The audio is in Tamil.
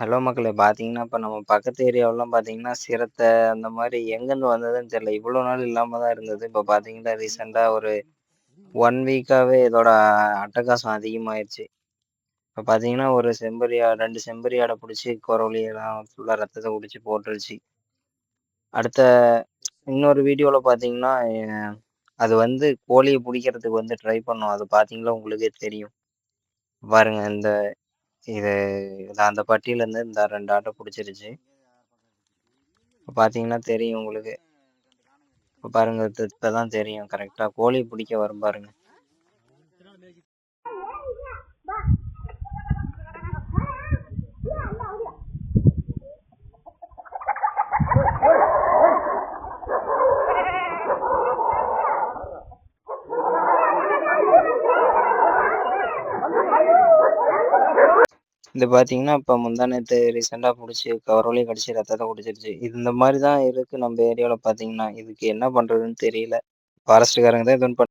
ஹலோ மக்களே! பார்த்தீங்கன்னா, இப்ப நம்ம பக்கத்து ஏரியாவுலாம் பார்த்தீங்கன்னா, சிறுத்தை அந்த மாரி எங்கேருந்து வந்ததுன்னு தெரியல. இவ்வளோ நாள் இல்லாம தான் இருந்தது. இப்ப பார்த்தீங்கன்னா, ரீசென்ட்டா ஒரு 1 வீக்காவே இதோட அட்டகாசம் அதிகமாயிருச்சு. இப்ப பார்த்தீங்கன்னா, ஒரு 2 செம்பரி ஆட புடிச்சு கொரவலியெல்லாம் ஃபுல்லா ரத்தத்த குடிச்சு போட்டுருச்சு. அடுத்த இன்னொரு வீடியோல பார்த்தீங்கன்னா, அது வந்து கோழிய புடிக்கிறதுக்கு வந்து ட்ரை பண்ணும். அது பார்த்தீங்கன்னா, உங்களுக்கே தெரியும். பாருங்க இது அந்த பட்டியிலேருந்து இந்த 2 ஆட்ட புடிச்சிருச்சு. இப்ப பார்த்தீங்கன்னா தெரியும் உங்களுக்கு. இப்ப பாருங்க இப்பதான் தெரியும் கரெக்ட்டா. கோழி புடிக்க வரும் பாருங்க. இது பார்த்தீங்கன்னா, இப்ப முந்தா நேத்து ரீசென்ட்டா புடிச்சு கொரவலைய கடிச்சு ரத்தத்த குடிச்சிருச்சு. இது இந்த மாரி தான் இருக்கு நம்ம ஏரியால பார்த்தீங்கன்னா. இதுக்கு என்ன பண்றதுன்னு தெரியல. ஃபாரஸ்ட்காரங்க தான் எதுவும்